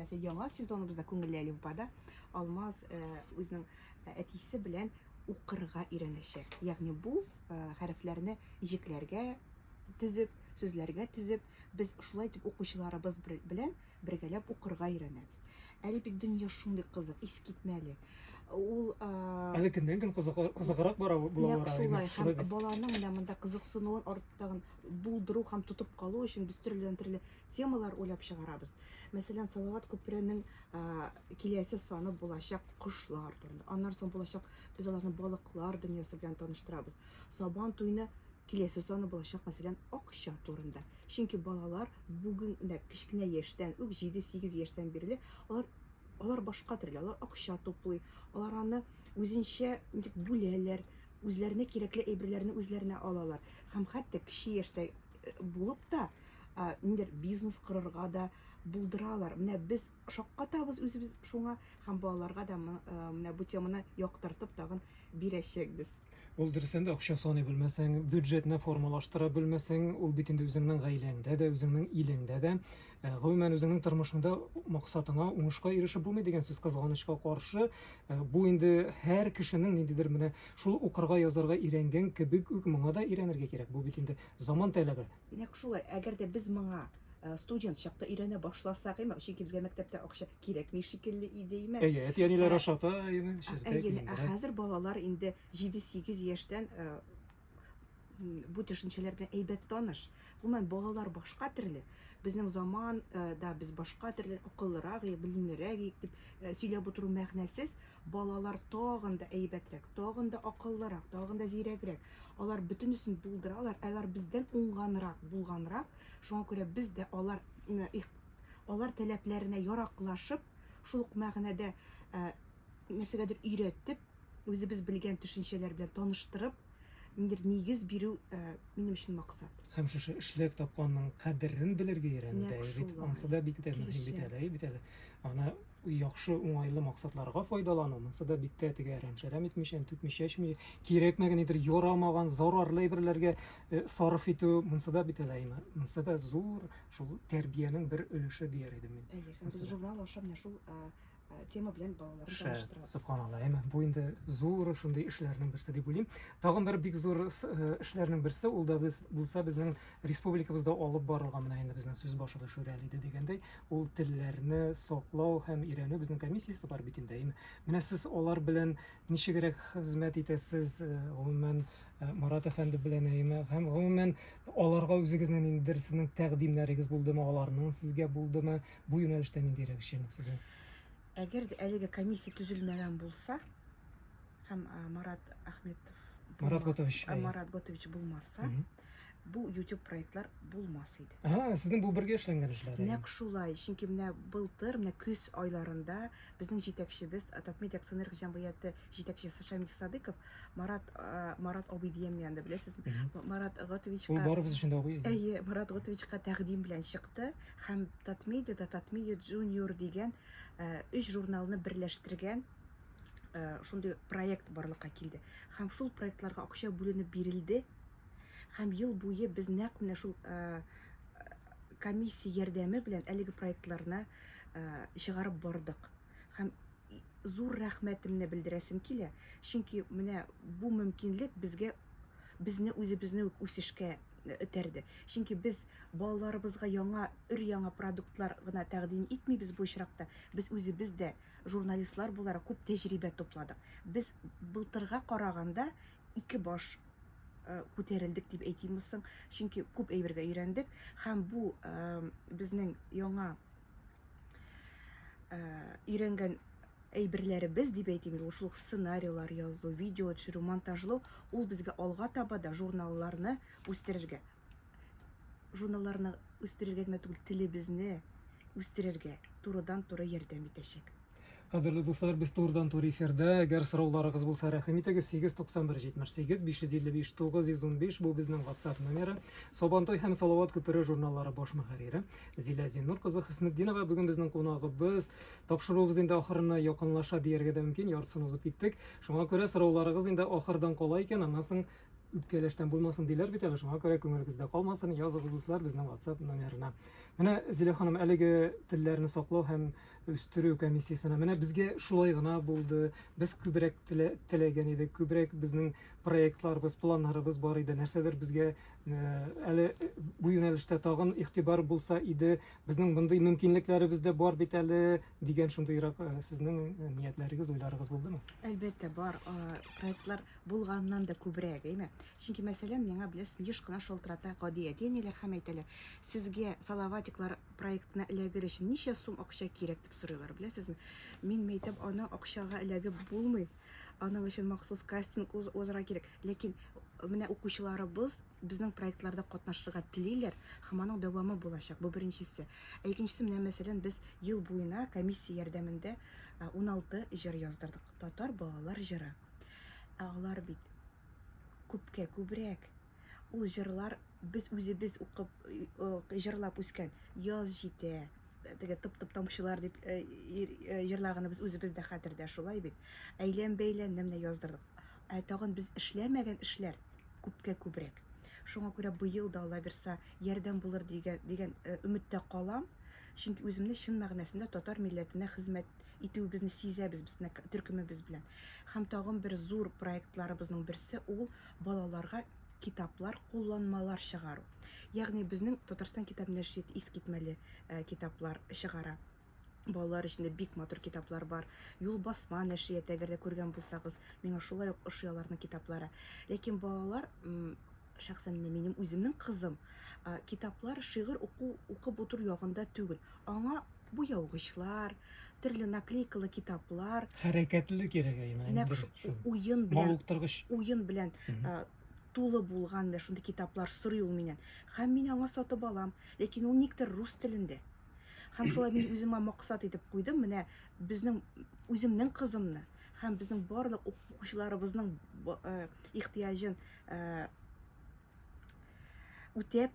Мәсәлән, яңа сезоныбызда күңелле бада Алмаз үзенең әтисе белән укырга өйрәнәчәк. Ягъни бу хәрефләрне җекләргә тезеп, сүзләргә тезеп, без шулай итеп укучыларыбыз белән бергәләп укырга өйрәнәбез. Әле бит дөнья шундый кызык, искитмәле. Ул Әле көннән-көн кызыграк бара булалар. шулай һәм баланың менә монда кызыксынуын арттагын булдыру һәм тотып калу өчен без төрле темалар уйлап чыгарабыз. Мәсәлән, Салават күперенең киләсе саны булачак кошлар турында. Аннан соң булачак без аларны балыклар дөньясы белән таныштырабыз. Сабан туйны киләсе саны булачак, мәсәлән, акча турында. Чөнки балалар бүген кечкенә яшьтән, үк 7-8 яшьтән бирле алар башка төрле, алар акча туплый, алар аны үзенчә бүләләр, үзләренә кирәкле әйберләрне үзләренә алалар. Һәм хәтта кече яшьтә булып та бизнес корырга да булдыралар. Менә без шаккатабыз үзебез шуңа һәм балаларга да менә бу теманы яктыртып тагын бирәчәкбез. Ул дөрестән дә акча саный белмәсәң, бюджетны формалаштыра белмәсәң, ул бит инде үзеңнең гаиләңдә дә, үзеңнең илеңдә дә, гомумән үзеңнең тормышыңда максатыңа уңышка ирешеп булмый дигән сүз кызганычка каршы, бу инде һәр кешенең ниндидер менә шул укырга, язарга өйрәнгән кебек үк моңа да өйрәнергә кирәк. Бу бит инде заман таләбе. Нәкъ шулай, әгәр дә без моңа студент чакта өйрәнә башласак, чөнки безгә мәктәптә акча кирәкми шикелле идеме? Әтиәниләр ашата, Хәзер балалар инде 7-8 яшьтән бу төшенчәләр белән әйбәт таныш. Гомумән балалар башка төрле. Безнең заман да без башка төрле акыллырак, белемлерәк дип сөйләп утыру мәгънәсез. Балалар тагын да әйбәтрәк, тагын да акыллырак, тагын да зирәгрәк. Алар бөтенесен булдыралар, алар бездән уңганрак, булганрак. Шуңа күрә без дә алар таләпләренә яраклашып, шул ук мәгънәдә нәрсәгәдер өйрәтеп, үзебез белгән төшенчәләр белән таныштырып, нигез бирү минем өчен максат. Һәм шушы эшләп тапканның кадерен белергә өйрәнүдә, ансы да бик тә мөһим бит әле. Аны яхшы уңайлы максатларга файдалану, монсы да бик тә тегә рәмшәрәм итмичә, түкмичәчми, кирәкмәгән идер ярамаган, зарарлы әйберләргә сарыф итү, монсы да бит әле. Монсы да зур шул тәрбиянең бер өлеше дияр идем мин. Без журнал аша менә шул тема белән балаларны таныштырабыз. Субханалла, бу инде зур шундый эшләрнең берсе дип уйлыйм. Тагын бер бик зур эшләрнең берсе, ул да булса безнең республикабызда алып барылган менә инде безнең сүз башыда Шүрәли дигәндәй, ул телләрне саклау һәм өйрәнү безнең комиссиясе бар бит инде. Менә сез алар белән ничегрәк хезмәт итәсез, гомумән Марат әфәнде белән һәм гомумән аларга үзегезнең инде сезнең тәкъдимнәрегез булдымы, аларның сезгә булдымы, бу юнәлештә ниндирәк эшләр сезнең? Әгәр дә әлеге комиссия төзелмәгән булса, һәм Марат Готович булмаса, бу YouTube проектлар булмас иде. Сезнең бу бергә эшләнгән эшләр. Нәкъ шулай, чөнки менә былтыр, менә көз айларында безнең җитәкчебез, Татмедиа акционерлык җәмгыяте җитәкчесе Шамил Садыков, Марат абый дигән янда беләсез, Марат Готовичка. Ул барыбыз өчен дә абый. Марат Готовичка тәкъдим белән чыкты һәм Татмедиада Татмедиа Junior дигән 3 журналны берләштергән шундый проект барлыкка килде. Һәм шул проектларга акча бүленеп бирелде. Һәм ел буе без нәкъ менә шул комиссия ярдәме белән әлеге проектларны чыгарып бардык. Һәм зур рәхмәтемне белдерәсем килә, чөнки менә бу мөмкинлек безне үзебезне үсешкә этәрде. Чөнки без балаларыбызга яңа продуктлар гына тәкъдим итмибез бу очракта. Без үзебез дә журналистлар буларак күп тәҗрибә тупладык. Без былтырга караганда 2 баш күтәрелдек дип әйтимсең, чөнки күп әйбергә өйрәндек һәм бу безнең яңа өйрәнгән әйберләребез дип әйтим, шул сценарийлар язу, видео төшерү, монтажлау, ул безгә алга таба да журналларны үстерергә генә түгел, телебезне үстерергә турыдан-туры ярдәм итәчәк. Кадерле дуслар, без турыдан-туры эфирдә. Әгәр сорауларыгыз булса, рәхим итегез. 891-78-515-915 бу безнең WhatsApp номеры. Сабантой һәм Салават күпере журналлары баш мөхәррире Зилә Зиннур кызы Хөснетдинова бүген безнең кунагыбыз. Тапшыруыбыз инде ахырына якынлаша дияргә дә мөмкин, яртысын узып киттек. Шуңа күрә сорауларыгыз инде ахырдан кала икән, аннан соң үпкәләштән булмасын диләр бит әле, шуңа күрә күңелегездә калмасын, языгыз дуслар безнең WhatsApp номерына. Менә Зилә ханым, әлеге телләрне саклау һәм үстерү комиссиясына менә безгә шулай гына булды. Без күбрәк теләгән идек, күбрәк безнең проектларыбыз, планнарыбыз бар иде. Нәрсәдер безгә әле бу юнәлештә тагын игътибар булса иде, безнең мондый мөмкинлекләребез дә бар бит әле дигән шундыйрак сезнең ниятләрегез, уйларыгыз булдымы? Әлбәттә бар, проектлар булганнан да күбрәк, әйме. Чөнки мәсәлән, миңа беләсез, еш кына шалтырата гади әтиәниләр һәм әйтәләр, сезгә Салаватиклар проектына эләгер өчен ничә сум акча кирәк дип сорыйлар, беләсезме? Мин әйтәм, аны акчага эләгеп булмый. Аның өчен махсус кастинг узарга кирәк. Ләкин менә укучыларыбыз безнең проектларда катнашырга телиләр һәм аның дәвамы булачак. Бу беренчесе. Икенчесе менә мәсәлән, без ел буена комиссия ярдәмендә 16 җыр яздырдык. Татар балалар җыры. Алар бит күпкә күбрәк. Ул җырлар без үзебез укып җырлап үскән. Яз җитә, теге тып-тып тамчылар дип җырлаганы без үзебез дә хәтердә, шулай бит. Әйлән-бәйлән менә яздырдык. Тагын без эшләмәгән эшләр күпкә күбрәк. Шуңа күрә бу ел да Алла бирсә ярдәм булыр дигән өметтә калам. Чөнки үземне чын мәгънәсендә татар милләтенә хезмәт итүебезне сизәбез безнең төркемебез белән. Һәм тагын бер зур проектларыбызның берсе ул балаларга китаплар, кулланмалар чыгару. Ягъни безнең Татарстан китап нәшрияты искитмәле китаплар чыгара. Балалар өчен бик матур китаплар бар. Юл басма нәшрияты, әгәр дә күргән булсагыз, миңа шулай ук ошый аларның китаплары. Ләкин балалар, шәхсән минем үземнең кызым, китаплар, шигырь укып утыр ягында түгел. Аңа буяугычлар, төрле наклейкалы китаплар, Хәрәкәтле кирәк уен белән тулы булган вә шундый китаплар сорый ул миннән. Һәм мин аңа сатып алам, ләкин ул никтер рус телендә. Һәм шулай мин үземә максат итеп куйдым, менә безнең үземнең кызымны һәм безнең барлык укучыларыбызның ихтыяҗын үтәп,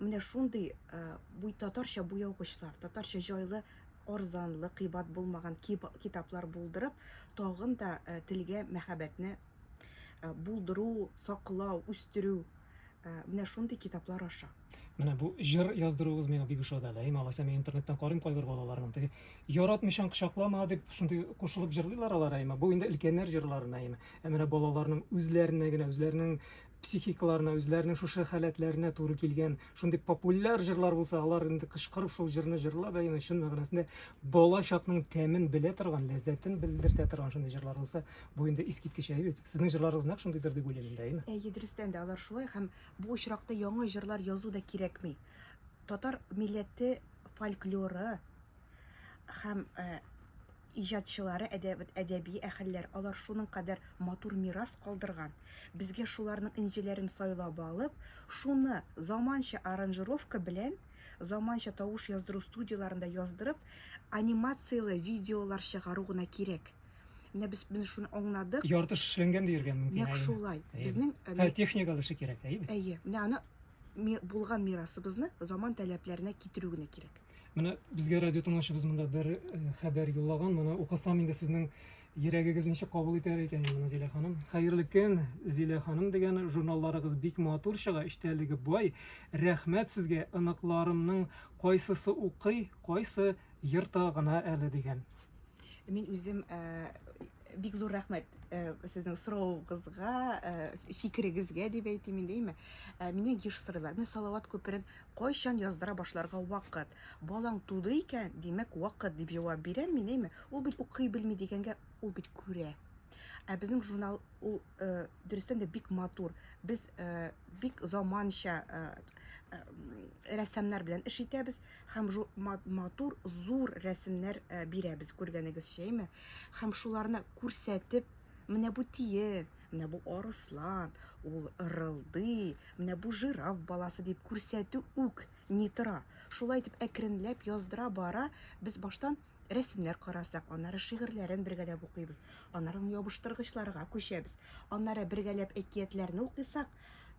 менә шундый татарча буяугычлар, татарча җайлы, арзанлы, кыйбат булмаган китаплар булдырып, тагын да телгә мәхәббәтне булдыру, саклау, үстерү, менә шундый китаплар аша. Менә бу җыр яздыруыгыз миңа бик ошады әле. Алайса мин интернеттан карыйм кайбер балаларның теге яратмыйчан кочаклама дип шундый кушылып җырлыйлар алар әйме. Бу инде өлкәннәр җырларына әйме. Менә балаларның үзләренә генә, үзләренең психикаларына, үзләренең шушы халәтләренә туры килгән шундый популяр җырлар булса, алар инде кычкырып шул җырны җырлап, әйме, чын мәгънәсендә бала чакның тәмен белә торган, ләззәтен белдертә торган шундый җырлар булса, бу инде искиткеч бит. Сезнең җырларыгыз нәкъ шундыйдыр дип уйлыйм инде, әйме. Дөрестән дә алар шулай, һәм бу очракта яңа җырлар язу да кирәкми. Татар милләте фольклоры һәм иҗатчылары, әдәби әһелләр, алар шуның кадәр матур мирас калдырган. Безгә шуларның инҗеләрен сайлап алып, шуны заманча аранжировка белән, заманча тавыш яздыру студияларында яздырып, анимациялы видеолар чыгару гына кирәк. Менә без шуны аңладык. Ярты эшләнгән диергә мөмкин. Нәкъ шулай. Безнең техникаль эше кирәк, әйме. Әйе, менә аны булган мирасыбызны заман таләпләренә китерү генә кирәк. Менә безгә радио тыңлаучыбыз монда бер хәбәр юллаган. Моны укысам инде сезнең йөрәгегез ничек кабул итәр икән инде, Зилә ханым. Хәерле көн, Зилә ханым дигән журналларыгыз бик матур чыга, эчтәлеге бай. Рәхмәт сезгә, ыныкларымның кайсысы укый, кайсы йырта гына әле дигән. Мин үзем бик зур рәхмәт сезнең сорауыгызга, фикерегезгә дип әйтим инде, әйме. Мине еш сорыйлар. Мен Салават күперен кайчан яздыра башларга вакыт? Балаң туды икән, димәк вакыт дип җавап бирәм мин, әйме. Ул бит укый белми дигәнгә, ул бит күрә. Безнең журнал ул дөрестән дә бик матур. Без бик заманча рәссамнар белән эш итәбез һәм матур, зур рәсемнәр бирәбез, күргәнегезчә, әйме. Һәм шуларны күрсәтеп, менә бу тиен, менә бу арыслан, ул ырылдый, менә бу жираф баласы дип күрсәтү үк ни тора. Шулай итеп әкренләп яздыра бара, без баштан рәсемнәр карасак, аннары шигырьләрен бергәләп укыйбыз, аннарын ябыштыргычларга күчәбез, аннары бергәләп әкиятләрне укысак,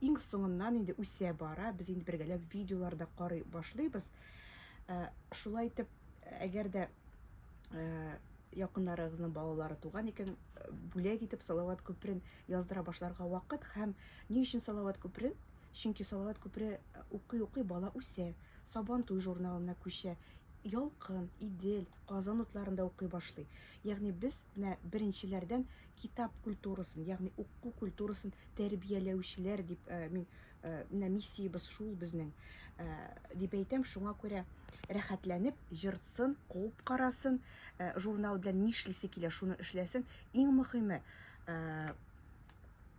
иң соңыннан инде үсә бара, без инде бергәләп видеоларда карый башлыйбыз. Шулай итеп, әгәр дә якыннарыгызның балалары туган икән, бүләк итеп Салават күперен яздыра башларга вакыт һәм ни өчен Салават күперен? Чөнки Салават күпере укый бала үсә, Сабантуй журналына күчә, Ялкын, Идел, Казан утларында укый башлый. Ягъни без менә беренчеләрдән китап культурасын, ягъни уку культурасын тәрбияләүчеләр дип мин менә миссиябыз шул безнең дип әйтәм. Шуңа күрә рәхәтләнеп җыртсын, куып карасын, журнал белән нишлисе килә, шуны эшләсен. Иң мөһиме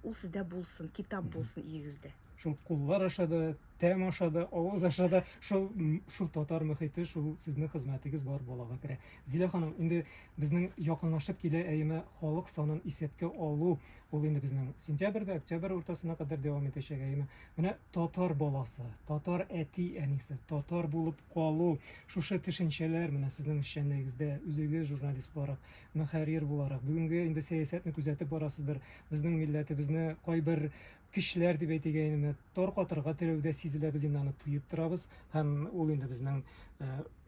ул сездә булсын, китап булсын өегездә. Шул куллар аша да, тәм аша да, авыз аша да, шул татар мөхите, шул сезнең хезмәтегез бар балага керә. Зилә ханым, инде безнең якынлашып килә әйме халык санын исәпкә алу, ул инде безнең сентябрьдә, октябрь уртасына кадәр дәвам итәчәк әйме. Менә татар баласы, татар әти әнисе, татар булып калу, шушы төшенчәләр менә сезнең эшчәнлегегездә үзегез журналист буларак, мөхәррир буларак, бүгенге инде сәясәтне күзәтеп барасыздыр. Безнең милләтебезне кайбер кешеләр дип әйтергә инде таркатырга теләүдә сизеләбез, инде аны тоеп торабыз һәм ул инде безнең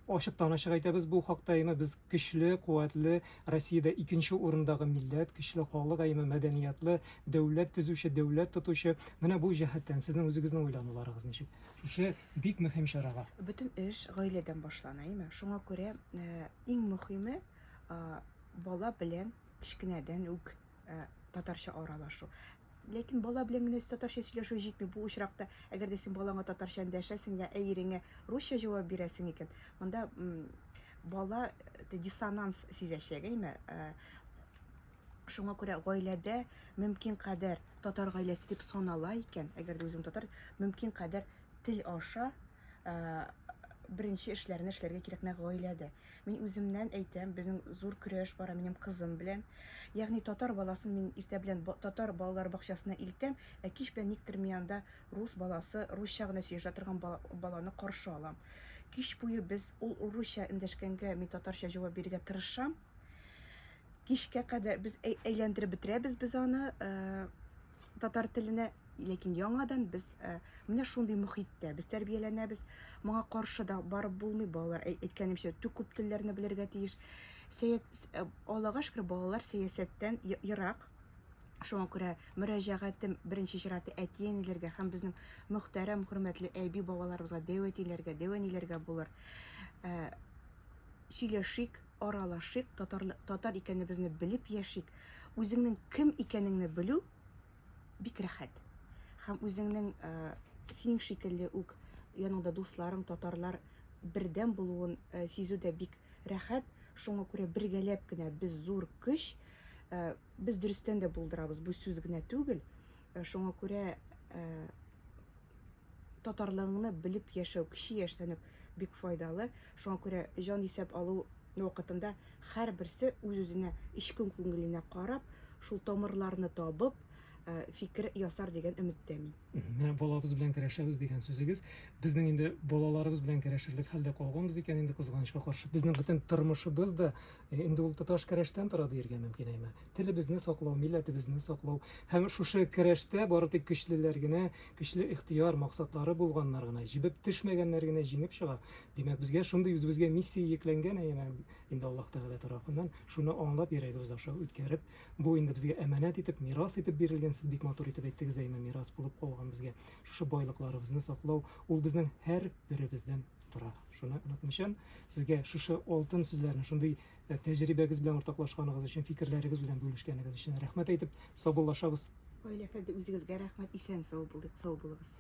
ачыктан ачык әйтәбез бу хакта. Без көчле, куәтле, Россиядә икенче урындагы милләт, көчле халык, мәдәниятлы, дәүләт төзүче, дәүләт тотучы. Менә бу җәһәттән сезнең үзегезнең уйлануларыгыз ничек? Шушы бик мөһим чарага. Бөтен эш гаиләдән башлана, Шуңа күрә иң мөһиме бала белән кичкенәдән үк татарча аралашу. Ләкин бала белән генә татарча сөйләшү җитми. Бу очракта, әгәр дә син балаңа татарча эндәшәсең, әйреңә русча җавап бирәсең икән, монда бала диссонанс сизәчәк, Шуңа күрә гаиләдә мөмкин кадәр татар гаиләсе дип санала икән, әгәр дә үзең татар, мөмкин кадәр тел аша беренче эшләрне эшләргә кирәк гаиләдә. Мин үземнән әйтәм, безнең зур көрәш бара минем кызым белән. Ягъни татар баласын мин иртә белән татар балалар бакчасына илтәм, кич белән никтер мин анда рус баласы, русча гына сөйләшә торган баланы каршы алам. Кич буе без ул русча эндәшкәнгә мин татарча җавап бирергә тырышам. Кичкә кадәр без әйләндереп бетерәбез без аны татар теленә. Ләкин яңадан без менә шундый мөхиттә без тәрбияләнәбез. Моңа каршы да барып булмый, балалар әйткәнемчә күп телләрне белергә тиеш. Аллага шөкер, балалар сәясәттән ерак. Шуңа күрә мөрәҗәгатем беренче чиратта әти-әниләргә һәм безнең мөхтәрәм, хөрмәтле әби бабаларыбызга, дәвәтиләргә булыр. Сөйләшик, аралашык, татар икәнебезне белеп яшик. Үзеңнең кем икәнеңне белү бик рәхәт. Һәм үзеңнең синең шикелле үк яныңда дусларың, татарлар бердәм булуын сизүдә бик рәхәт. Шуңа күрә бергәләп кенә без зур көч, без дөрестән дә булдырабыз, бу сүз генә түгел. Шуңа күрә татарлыгыңны белеп яшәү, кеше яшьтән бик файдалы. Шуңа күрә җан исәп алу вакытында һәрберсе үз-үзенә ичкән күңеленә карап, шул тамырларны табып фикер ясар дигән өметтә мин. Менә балабыз белән көрәшәбез дигән сүзегез. Безнең инде балаларыбыз белән көрәшерлек хәлдә калганбыз икән, инде кызганычка каршы. Безнең бөтен тормышыбыз да инде ул тоташ көрәштән тора диергә мөмкин. Телебезне саклау, милләтебезне саклау һәм шушы көрәштә бары тик көчлеләр генә, көчле ихтыяр максатлары булганнар гына, җибеп төшмәгәннәр генә җиңеп чыга. Димәк, безгә шундый үзебезгә миссия йөкләнгән, инде Аллаһ Тәгалә тарафыннан шуны аңлап йөрәгебез аша үткәреп, бу инде безгә әманәт итеп, мирас итеп бирелгән. Сез бик матур итеп әйттегез, мирас булып калган безгә. Шушы байлыкларыбызны саклау, ул безнең һәр беребездән тора. Шуны онытмыйчан, сезгә шушы алтын сүзләрне, шундый тәҗрибәгез белән уртаклашканыгыз өчен, фикерләрегез белән бүлешкәнегез өчен рәхмәт әйтеп, саубуллашабыз. Гаилә фәлдә үзегезгә рәхмәт, исән сау булыгыз. Сау булыгыз.